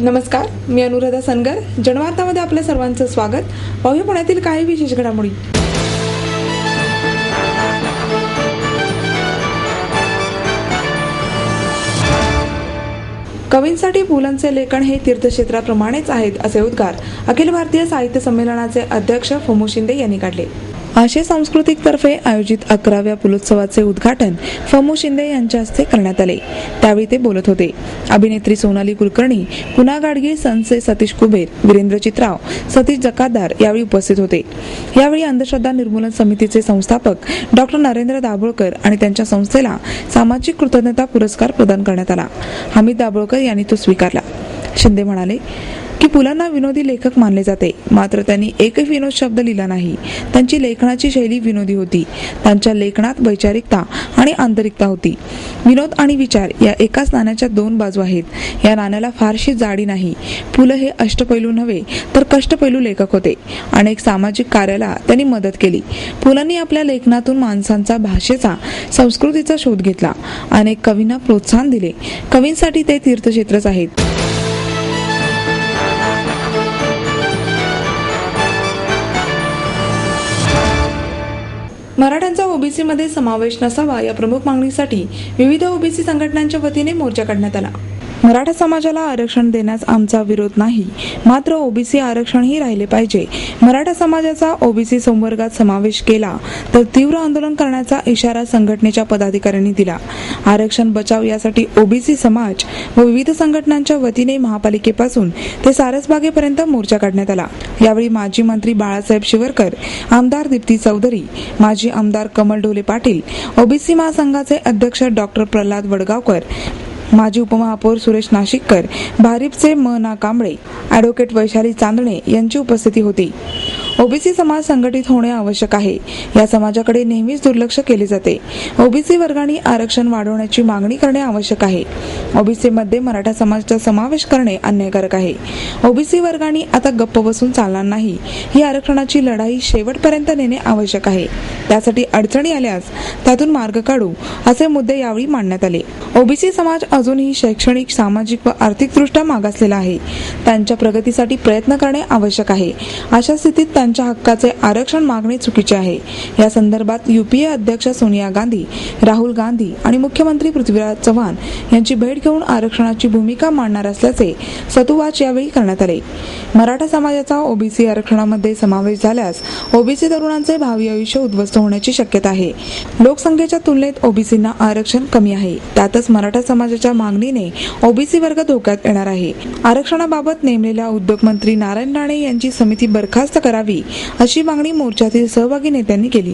नमस्कार, मी अनुराधा सनगर. जनवार्तामध्ये आपल्या सर्वांचं स्वागत. पाहूया पुण्यातील काही विशेष घडामोडी. कवींसाठी पुलंचे लेखन हे तीर्थक्षेत्राप्रमाणेच आहेत असे उद्गार अखिल भारतीय साहित्य संमेलनाचे अध्यक्ष फमू शिंदे यांनी काढले. आशय सांस्कृतिक तर्फे आयोजित 11व्या पुलोत्सवाचे उद्घाटन फमू शिंदे यांच्या हस्ते करण्यात आले. त्यावेळी ते बोलत होते. अभिनेत्री सोनाली कुलकर्णी, पुना गाडगीळ, संसे सतीश कुबेर, वीरेंद्र चित्राव, सतीश जकादार यावेळी उपस्थित होते. यावेळी अंधश्रद्धा निर्मूलन समितीचे संस्थापक डॉक्टर नरेंद्र दाभोळकर आणि त्यांच्या संस्थेला सामाजिक कृतज्ञता पुरस्कार प्रदान करण्यात आला. हमीद दाभोळकर यांनी तो स्वीकारला. शिंदे म्हणाले की पुलांना विनोदी लेखक मानले जाते, मात्र त्यांनी एकही विनोद शब्द लिहिला नाही. त्यांची लेखनाची शैली विनोदी होती. त्यांच्या लेखनात वैचारिकता आणि आंतरिकता होती. विनोद आणि विचार या एकाच नाण्याच्या दोन बाजू आहेत. या नाण्याला फारशी जाडी नाही. पुलं हे अष्टपैलू नव्हे तर कष्टपैलू लेखक होते. अनेक सामाजिक कार्याला त्यांनी मदत केली. पुलांनी आपल्या लेखनातून माणसांचा, भाषेचा, संस्कृतीचा शोध घेतला. अनेक कवींना प्रोत्साहन दिले. कवींसाठी ते तीर्थक्षेत्रच आहेत. मराठ्यांचा ओबीसी मध्ये समावेश नसावा या प्रमुख मागणीसाठी विविध ओबीसी संघटनांच्या वतीने मोर्चा काढण्यात आला. मराठा समाजाला आरक्षण देण्यास आमचा विरोध नाही, मात्र ओबीसी आरक्षणही राहिले पाहिजे. मराठा समाजाचा ओबीसी संवर्गात समावेश केला तर तीव्र आंदोलन करण्याचा इशारा संघटनेच्या पदाधिकाऱ्यांनी दिला. आरक्षण बचाव यासाठी ओबीसी समाज व विविध संघटनांच्या वतीने महापालिकेपासून ते सारसबागेपर्यंत मोर्चा काढण्यात आला. यावेळी माजी मंत्री बाळासाहेब शिवरकर, आमदार दीप्ती चौधरी, माजी आमदार कमल ढोले पाटील, ओबीसी महासंघाचे अध्यक्ष डॉक्टर प्रल्हाद वडगावकर, माजी उपमहापौर सुरेश नाशिककर, भारिपचे ना कांबळे, ॲडव्होकेट वैशाली चांदणे यांची उपस्थिती होती. ओबीसी समाज संघटित होणे आवश्यक आहे. या समाजाकडे नेहमीच दुर्लक्ष केले जाते. ओबीसी वर्गाने आरक्षण वाढवण्याची मागणी करणे आवश्यक आहे. ओबीसी मध्ये मराठा समाजाचा समावेश करणे अन्यायकारक आहे. ओबीसी वर्गाने आता गप्प बसून चालणार नाही. ही आरक्षणाची लढाई शेवटपर्यंत नेणे आवश्यक आहे. त्यासाठी अडचणी आल्यास त्यातून मार्ग काढू असे मुद्दे यावेळी मांडण्यात आले. ओबीसी समाज अजूनही शैक्षणिक, सामाजिक व आर्थिकदृष्ट्या मागासलेला आहे. त्यांच्या प्रगतीसाठी प्रयत्न करणे आवश्यक आहे. अशा स्थितीत त्यांच्या हक्काचे आरक्षण मागणे चुकीचे आहे. या संदर्भात युपीए अध्यक्ष सोनिया गांधी, राहुल गांधी आणि मुख्यमंत्री पृथ्वीराज चव्हाण यांची भेट घेऊन आरक्षणाची भूमिका मांडणार असल्याचे सतुवाच यावेळी करण्यात आले. मराठा समाजाचा ओबीसी आरक्षणामध्ये समावेश झाल्यास ओबीसी तरुणांचे भावी आयुष्य उद्ध्वस्त होण्याची शक्यता आहे. लोकसंख्येच्या तुलनेत ओबीसींना आरक्षण कमी आहे. त्यातच मराठा समाजाच्या मागणीने ओबीसी वर्ग धोक्यात येणार आहे. आरक्षणाबाबत नेमलेल्या उद्योगमंत्री नारायण राणे यांची समिती बरखास्त करावी अशी मागणी मोर्चातील सहभागी नेत्यांनी केली.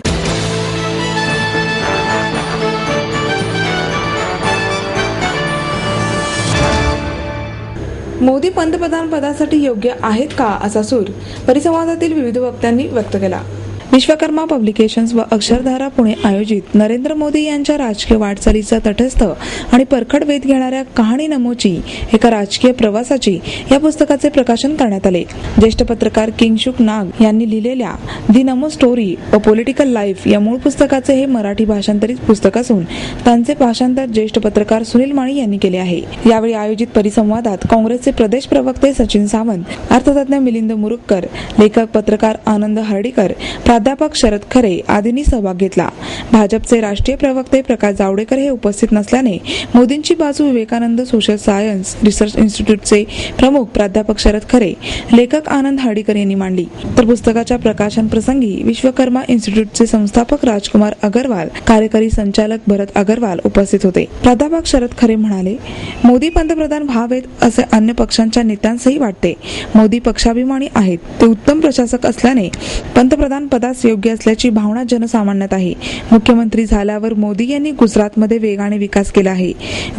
मोदी पंतप्रधान पदासाठी योग्य आहेत का असा सूर परिसंवादातील विविध वक्त्यांनी व्यक्त केला. विश्वकर्मा पब्लिकेशन्स व अक्षरधारा पुणे आयोजित नरेंद्र मोदी यांच्या राजकीय वाटचालीचा तटस्थ आणि परखड वेध घेणाऱ्या कहाणी नमोची एका राजकीय प्रवासाची या पुस्तकाचे प्रकाशन करण्यात आले. ज्येष्ठ पत्रकार किंगशुक नाग यांनी लिहिलेल्या दी नमो स्टोरी अ पॉलिटिकल लाईफ या मूळ पुस्तकाचे हे मराठी भाषांतरित पुस्तक असून त्यांचे भाषांतर ज्येष्ठ पत्रकार सुनील माळी यांनी केले आहे. यावेळी आयोजित परिसंवादात काँग्रेसचे प्रदेश प्रवक्ते सचिन सावंत, अर्थतज्ञ मिलिंद मुरुगकर, लेखक पत्रकार आनंद हर्डीकर, प्राध्यापक शरद खरे आदींनी सहभाग घेतला. भाजपचे राष्ट्रीय प्रवक्ते प्रकाश जावडेकर हे उपस्थित नसल्याने मोदींची बाजू विवेकानंद सोशल सायन्स रिसर्च इन्स्टिट्यूटचे प्रमुख प्राध्यापक शरद खरे, लेखक आनंद हर्डीकर यांनी मांडली. तर पुस्तकाच्या प्रकाशन प्रसंगी विश्वकर्मा इन्स्टिट्यूटचे संस्थापक राजकुमार अगरवाल, कार्यकारी संचालक भरत अगरवाल उपस्थित होते. प्राध्यापक शरद खरे म्हणाले, मोदी पंतप्रधान व्हावेत असे अन्य पक्षांच्या नेत्यांसही वाटते. मोदी पक्षाभिमानी आहेत. ते उत्तम प्रशासक असल्याने पंतप्रधान पदास योग्य असल्याची भावना जनसामान्यात आहे. मुख्यमंत्री झाल्यावर मोदी यांनी गुजरातमध्ये वेगाने विकास केला आहे.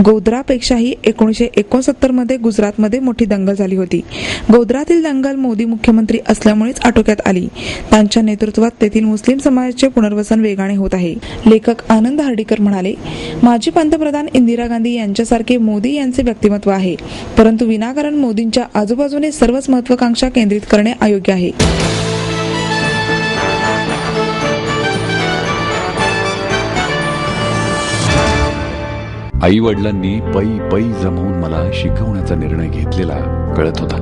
गोध्रापेक्षाही 1969 मध्ये गुजरातमध्ये मोठी दंगल झाली होती. गोध्रातील दंगल मोदी मुख्यमंत्री असल्यामुळेच आटोक्यात आली. त्यांच्या नेतृत्वात तेथील मुस्लिम समाजाचे पुनर्वसन वेगाने होत आहे. लेखक आनंद हर्डीकर म्हणाले, माजी पंतप्रधान इंदिरा गांधी यांच्यासारखे मोदी यांचे व्यक्तिमत्व आहे, परंतु विनाकारण मोदींच्या आजूबाजूने सर्वच महत्वाकांक्षा केंद्रित करणे अयोग्य आहे. आई वडिलांनी पै जमवून मला शिकवण्याचा निर्णय घेतलेला कळत होता.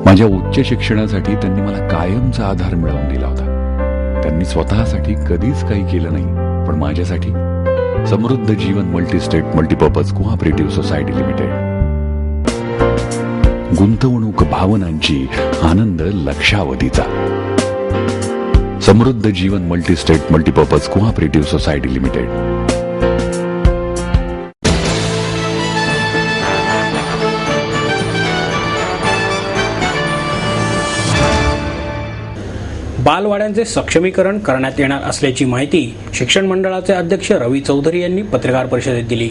माझ्या उच्च शिक्षणासाठी त्यांनी मला कायमचा आधार मिळवून दिला होता. त्यांनी स्वतःसाठी कधीच काही केलं नाही, पण माझ्यासाठी Samruddha Jeevan multistate multipurpose cooperative society limited. गुंतवणूक भावनांची, आनंद लक्षावधीचा. Samruddha Jeevan multistate multipurpose cooperative society limited. बालवाड्यांचे सक्षमीकरण करण्यात येणार असल्याची माहिती शिक्षण मंडळाचे अध्यक्ष रवी चौधरी यांनी पत्रकार परिषदेत दिली.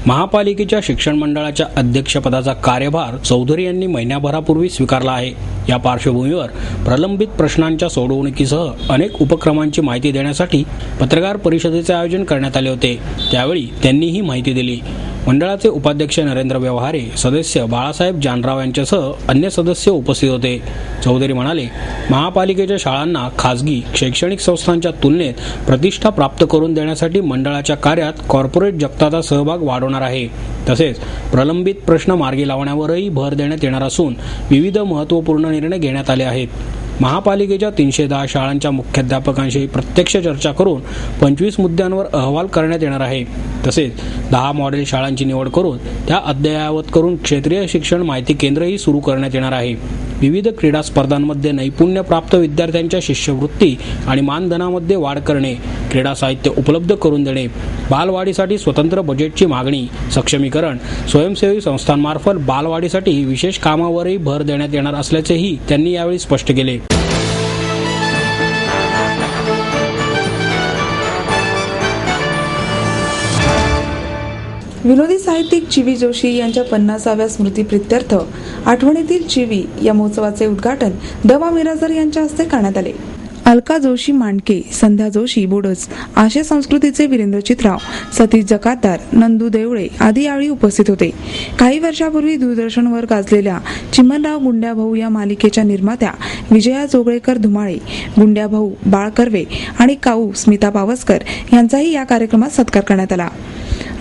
महापालिकेच्या शिक्षण मंडळाच्या अध्यक्षपदाचा कार्यभार चौधरी यांनी महिन्याभरापूर्वी स्वीकारला आहे. या पार्श्वभूमीवर प्रलंबित प्रश्नांच्या सोडवणुकीसह अनेक उपक्रमांची माहिती देण्यासाठी पत्रकार परिषदेचे आयोजन करण्यात आले होते. त्यावेळी त्यांनी ही माहिती दिली. मंडळाचे उपाध्यक्ष नरेंद्र व्यवहारे, सदस्य बाळासाहेब जानराव यांच्यासह अन्य सदस्य उपस्थित होते. चौधरी म्हणाले, महापालिकेच्या शाळांना खासगी शैक्षणिक संस्थांच्या तुलनेत प्रतिष्ठा प्राप्त करून देण्यासाठी मंडळाच्या कार्यात कॉर्पोरेट जगताचा सहभाग वाढवणार आहे. तसेच प्रलंबित प्रश्न मार्गी लावण्यावरही भर देण्यात येणार असून विविध महत्त्वपूर्ण निर्णय घेण्यात आले आहेत. महापालिकेच्या 310 शाळांच्या मुख्याध्यापकांशी प्रत्यक्ष चर्चा करून 25 मुद्द्यांवर अहवाल करण्यात येणार आहे. तसेच 10 मॉडेल शाळांची निवड करून त्या अद्ययावत करून क्षेत्रीय शिक्षण माहिती केंद्रही सुरू करण्यात येणार आहे. विविध क्रीडा स्पर्धांमध्ये नैपुण्य प्राप्त विद्यार्थ्यांच्या शिष्यवृत्ती आणि मानधनामध्ये वाढ करणे, क्रीडा साहित्य उपलब्ध करून देणे, बालवाडीसाठी स्वतंत्र बजेटची मागणी, सक्षमीकरण, स्वयंसेवी संस्थांमार्फत बालवाडीसाठी विशेष कामावरही भर देण्यात येणार असल्याचेही त्यांनी यावेळी स्पष्ट केले. विनोदी साहित्यिक चिवी जोशी यांच्या 50व्या स्मृतिप्रित्यर्थ आठवणीतील चिवी या महोत्सवाचे उद्घाटन द.वा. मिरासदार यांच्या हस्ते करण्यात आले. अलका जोशी मांडके, संध्या जोशी बोडस, आशय संस्कृतीचे वीरेंद्र चित्राव, सतीश जकातदार, नंदू देवळे आदी यावेळी उपस्थित होते. काही वर्षापूर्वी दूरदर्शनवर गाजलेल्या चिमणराव गुंड्या भाऊ या मालिकेच्या निर्मात्या विजया जोगळेकर धुमाळे, गुंड्या भाऊ बाळ कर्वे आणि काऊ स्मिता पावसकर यांचाही या कार्यक्रमात सत्कार करण्यात आला.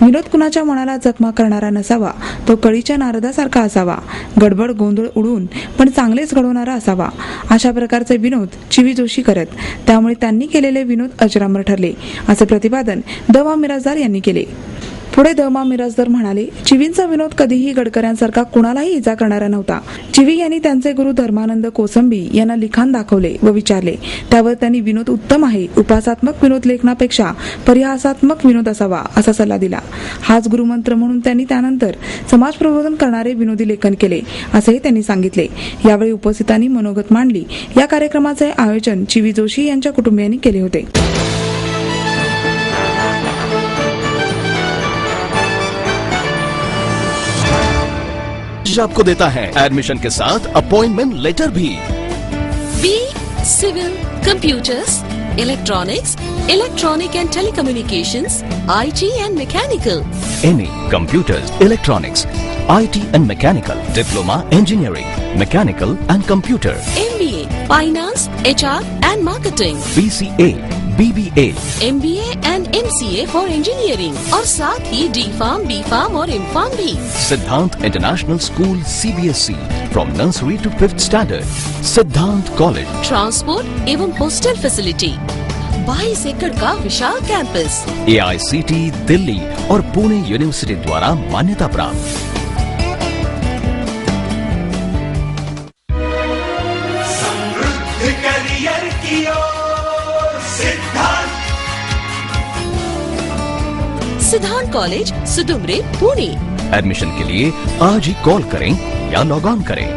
विनोद कुणाच्या मनाला जखमा करणारा नसावा, तो कळीच्या नारदासारखा असावा, गडबड गोंधळ उडून पण चांगलेच घडवणारा असावा, अशा प्रकारचे विनोद चिवी जोशी करत. त्यामुळे त्यांनी केलेले विनोद अजरामर ठरले, असे प्रतिपादन द.वा. मिरासदार यांनी केले. पुढे द.वा. मिरासदार म्हणाले, चिवींचा विनोद कधीही गडकऱ्यांसारखा कुणालाही इजा करणारा नव्हता. चिवी यांनी त्यांचे गुरु धर्मानंद कोसंबी यांना लिखाण दाखवले व विचारले. त्यावर त्यांनी विनोद उत्तम आहे, उपहासात्मक विनोद लेखनापेक्षा परिहासात्मक विनोद असावा असा सल्ला दिला. हाच गुरुमंत्र म्हणून त्यांनी त्यानंतर समाज प्रबोधन करणारे विनोदी लेखन केले, असेही त्यांनी सांगितले. यावेळी उपस्थितांनी मनोगत मांडली. या कार्यक्रमाचे आयोजन चिवी जोशी यांच्या कुटुंबियांनी केले होते. आपको देता है एडमिशन के साथ अपॉइंटमेंट लेटर भी. B civil, computers, electronics, electronic and telecommunications, IT and mechanical. MA Computers, Electronics, IT and Mechanical, Diploma Engineering, Mechanical and Computer. MBA Finance, HR and Marketing. BCA, BBA, MBA and MCA for Engineering. और साथ ही D.Pharm, B.Pharm और M.Pharm भी. Siddhant International School CBSE from nursery to 5th standard. Siddhant College. Transport एवं hostel facility. 22 एकड़ का विशाल campus. AICT Delhi और Pune university द्वारा मान्यता प्राप्त. समृद्ध करियर की ओर सिद्धांत कॉलेज, सुदुमरे, पुणे. एडमिशन के लिए आज ही कॉल करें या लॉग ऑन करें.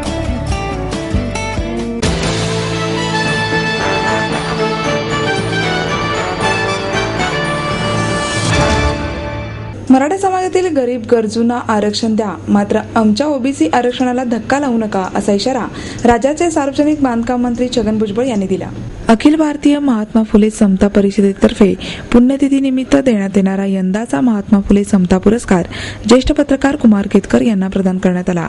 मराठा समाजातील गरीब गरजूंना आरक्षण द्या, मात्र आमच्या ओबीसी आरक्षणाला धक्का लावू नका, असा इशारा राज्याचे सार्वजनिक बांधकाम मंत्री छगन भुजबळ यांनी दिला. अखिल भारतीय महात्मा फुले समता परिषदेतर्फे पुण्यतिथीनिमित्त देण्यात येणारा यंदाचा महात्मा फुले समता पुरस्कार ज्येष्ठ पत्रकार कुमार केतकर यांना प्रदान करण्यात आला।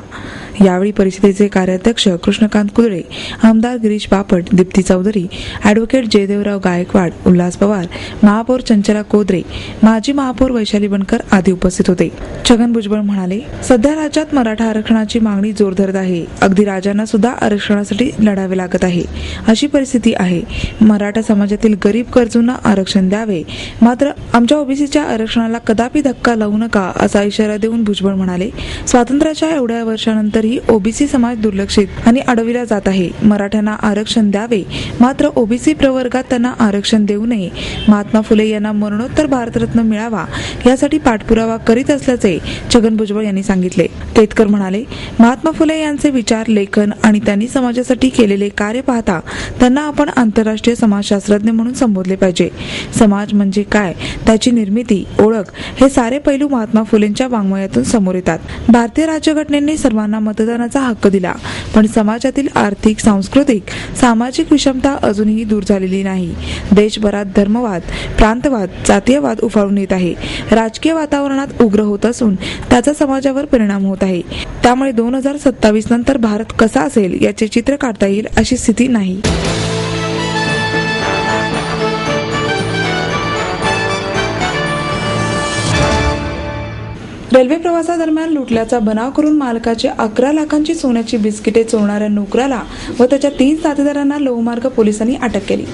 यावेळी परिषदेचे कार्याध्यक्ष कृष्णकांत कुदळे, आमदार गिरीश बापट, दीप्ती चौधरी, ॲडव्होकेट जयदेवराव गायकवाड, उल्हास पवार, महापौर चंचला कोदरे, माजी महापौर वैशाली बनकर आदी उपस्थित होते। छगन भुजबळ म्हणाले, सध्या राज्यात मराठा आरक्षणाची मागणी जोर धरत आहे। अगदी राजांना सुद्धा आरक्षणासाठी लढावे लागत आहे, अशी परिस्थिती आहे। मराठा समाजातील गरीब गरजूंना आरक्षण द्यावे, मात्र आमच्या ओबीसीच्या आरक्षणाला कदापि धक्का लावू नका, असा इशारा देऊन भुजबळ म्हणाले, स्वातंत्र्याच्या एवढ्या वर्षानंतरही ओबीसी समाज दुर्लक्षित आणि अडविला जात आहे। मराठ्यांना आरक्षण द्यावे, मात्र ओबीसी प्रवर्गात त्यांना आरक्षण देऊ नये। महात्मा फुले यांना मरणोत्तर भारतरत्न मिळावा यासाठी पाठपुरावा करीत असल्याचे छगन भुजबळ यांनी सांगितले। केतकर म्हणाले, महात्मा फुले यांचे विचार, लेखन आणि त्यांनी समाजासाठी केलेले कार्य पाहता त्यांना आपण आंतरराष्ट्रीय समाजशास्त्रज्ञ म्हणून संबोधले पाहिजे। समाज म्हणजे काय, त्याची निर्मिती, ओळख हे सारे पैलू महात्मा फुलेंच्या वाङ्मयातून समोर येतात। भारतीय राज्यघटनेने सर्वांना मतदानाचा हक्क दिला, पण समाजातील आर्थिक, सांस्कृतिक, सामाजिक विषमता अजूनही दूर झालेली नाही। देशभरात धर्मवाद, प्रांतवाद, जातीयवाद उफाळून येत आहे। राजकीय वातावरणात उग्र होत असून त्याचा समाजावर परिणाम होत आहे। त्यामुळे 2027 नंतर भारत कसा असेल याचे चित्र काढता येईल अशी स्थिती नाही। रेल्वे प्रवासादरम्यान लुटल्याचा बनाव करून मालकाची 11 लाखांची सोन्याची बिस्किटे चोरणाऱ्या नोकराला व त्याच्या 3 साथीदारांना लोहमार्ग पोलिसांनी अटक केली।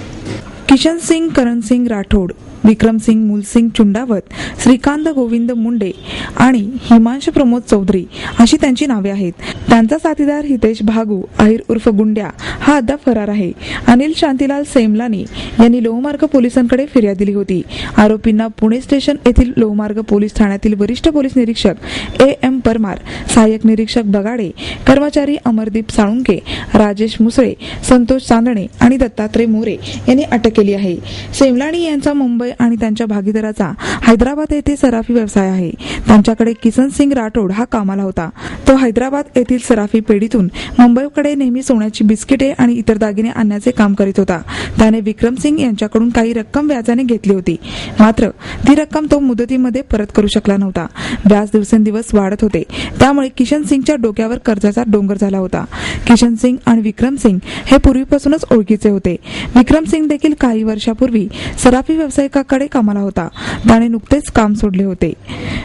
किशन सिंग करण सिंग राठोड, विक्रम सिंग मूलसिंग चुंडावत, श्रीकांत गोविंद मुंडे आणि हिमांश प्रमोद चौधरी अशी त्यांची नावे आहेत। त्यांचा साथीदार हितेश भागू अहिर उर्फ गुंड्या हा अद्याप फरार आहे। अनिल शांतीलाल सेमलानी यांनी लोहमार्ग पोलिसांकडे फिर्याद दिली होती। आरोपींना पुणे स्टेशन येथील लोहमार्ग पोलीस ठाण्यातील वरिष्ठ पोलीस निरीक्षक AM परमार, सहाय्यक निरीक्षक बगाडे, कर्मचारी अमरदीप साळुंके, राजेश मुसळे, संतोष चांदणे आणि दत्तात्रय मोरे यांनी अटक केली आहे। सेमलानी यांचा मुंबई आणि त्यांच्या भागीदाराचा हैदराबाद येथे सराफी व्यवसाय आहे। त्यांच्याकडे किसन सिंग राठोड हा कामाला होता। तो हैदराबाद येथील सराफी पेढीतून मुंबईकडे नेहमी सोन्याची बिस्किटे आणि इतर दागिने आणण्याचे काम करीत होता। त्याने विक्रम सिंग यांच्याकडून काही रक्कम व्याजाने घेतली होती, मात्र ती रक्कम तो मुदतीमध्ये परत करू शकला नव्हता। व्याज दिवसेंदिवस वाढत होते, त्यामुळे किशन सिंगच्या डोक्यावर कर्जाचा डोंगर झाला होता। किशन सिंग आणि विक्रम सिंग हे पूर्वीपासूनच ओळखीचे होते। विक्रम सिंग देखील काही वर्षापूर्वी सराफी व्यावसायिकाकडे कामाला होता। त्याने नुकतेच काम सोडले होते।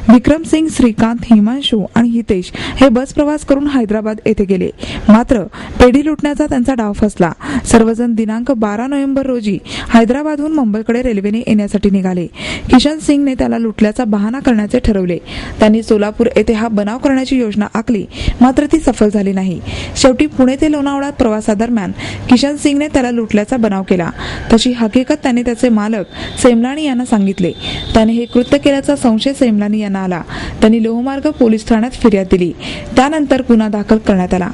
विक्रम सिंग, श्रीकांत, हिमांशू आणि हितेश हे बस प्रवास करून हैदराबाद येथे गेले, मात्र पेढी लुटण्याचा त्यांचा डाव फसला। सर्वजण दिनांक 12 नोव्हेंबर रोजी हैदराबादहून मुंबईकडे रेल्वेने येण्यासाठी निघाले। किशन सिंगने त्याला लुटल्याचा बहाणा करण्याचे ठरवले। त्यांनी सोलापूर येथे हा बनाव करण्याची योजना आखली, मात्र ती सफल झाली नाही। शेवटी पुणे ते लोणावळा प्रवासादरम्यान किशन सिंगने त्याला लुटल्याचा बनाव केला। तशी हकीकत त्याने त्याचे मालक सेमलानी यांना सांगितले। त्याने हे कृत्य केल्याचा संशय सेमलानी यांना आला। त्यांनी लोहमार्ग पोलीस ठाण्यात फिर्याद दिली। त्यानंतर गुन्हा दाखल करण्यात आला।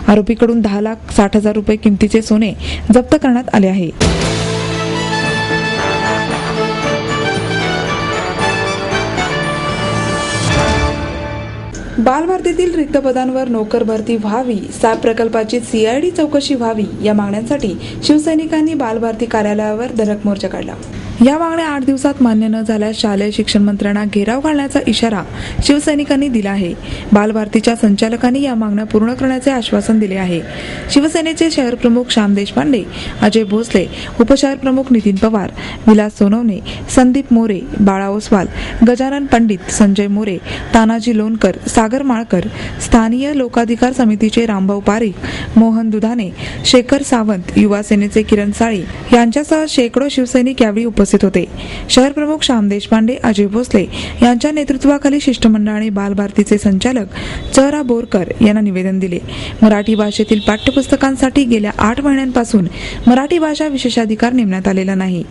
आरोपीकडून 10,60,000 रुपये किमतीचे सोने जप्त करण्यात आले आहे। बालभारतीतील रिक्त पदांवर नोकर भरती व्हावी, सॅप प्रकल्पाची CID चौकशी व्हावी या मागण्यांसाठी शिवसैनिकांनी बालभारती कार्यालयावर धडक मोर्चा काढला। या मागण्या 8 दिवसात मान्य न झाल्यास शालेय शिक्षण मंत्र्यांना घेराव घालण्याचा इशारा शिवसैनिकांनी दिला आहे। बालभारतीच्या संचालकांनी या मागण्या पूर्ण करण्याचे आश्वासन दिले आहे। शिवसेनेचे शहर प्रमुख श्याम देशपांडे, अजय भोसले, उपशहर प्रमुख नितीन पवार, विलास सोनवणे, संदीप मोरे, बाळा ओसवाल, गजानन पंडित, संजय मोरे, तानाजी लोणकर, सागर माळकर, स्थानीय लोकाधिकार समितीचे रामभाऊ पारीख, मोहन दुधाने, शेखर सावंत, युवा सेनेचे किरण साळी यांच्यासह शेकडो शिवसैनिक यावेळी उपस्थित होते। शहर प्रमुख श्याम देशपांडे, अजय भोसले यांच्या नेतृत्वाखाली शिष्टमंडळाने बालभारतीचे संचालक च.रा. बोरकर यांना निवेदन दिले। मराठी भाषेतील पाठ्यपुस्तकांसाठी गेल्या 8 महिन्यांपासून मराठी भाषा विशेषाधिकार नेमण्यात आलेला नाही।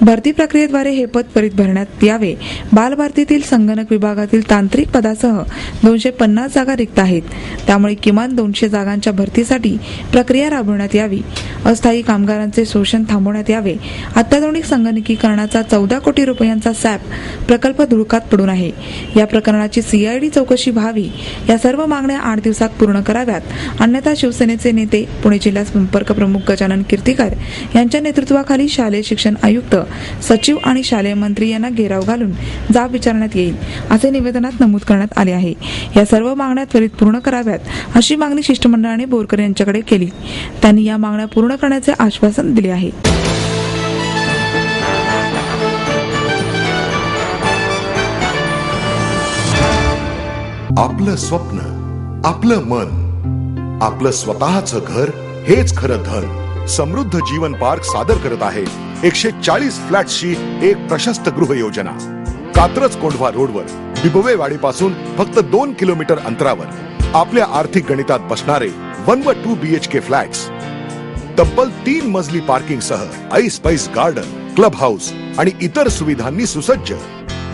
भरती प्रक्रियेद्वारे हे पद त्वरित भरण्यात यावे। बालभारतीतील संगणक विभागातील तांत्रिक पदासह 250 जागा रिक्त आहेत, त्यामुळे किमान 200 जागांच्या भरतीसाठी करण्यासाठी प्रक्रिया राबवण्यात यावी, अस्थायी कामगारांचे शोषण थांबवण्यात यावे. अत्याधुनिक संगणकीकरणाचा 14 कोटी रुपयांचा सॅप प्रकल्प धुळकात पडून आहे. या प्रकरणाची CID चौकशी व्हावी. या सर्व मागण्या 8 दिवसात पूर्ण कराव्यात, अन्यथा शिवसेनेचे नेते पुणे जिल्हा संपर्क प्रमुख गजानन कीर्तीकर यांच्या नेतृत्वाखाली शालेय शिक्षण आयुक्त, सचिव आणि शालेय मंत्री यांना घेराव घालून जाब विचारण्यात येईल, असे निवेदनात नमूद करण्यात आले आहे. या सर्व मागण्या त्वरित पूर्ण कराव्यात, अशी मागणी शिष्टमंडळाने बोरकर यांच्याकडे केली. त्यांनी या मागण्या पूर्ण करण्याचे आश्वासन दिले आहे. आपलं स्वप्न, आपलं मन, आपलं स्वतःचं घर हेच खरं धन. समृद्ध जीवन पार्क सादर करत आहे 140 फ्लॅट्सची एक प्रशस्त गृह योजना. कात्रज कोंढवा रोडवर बिबवेवाडीपासून फक्त 2 किलोमीटर अंतरावर आपल्या आर्थिक गणितात बसणारे 1 व 2 BHK फ्लॅट्स. तब्बल 3 मजली पार्किंग सह ऐस पैस गार्डन, क्लब हाऊस आणि इतर सुविधांनी सुसज्ज.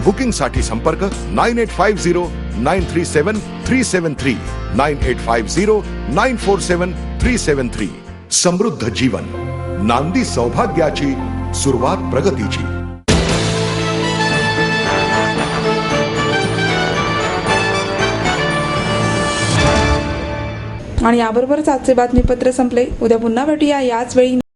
बुकिंग साठी संपर्क 9850937373 9850947373. समृद्ध जीवन, नांदी सौभाग्याची, सुरुवात प्रगतीची. आणि याबरोबरच आजचे बातमीपत्र संपले. उद्या पुन्हा भेटूया याच वेळी.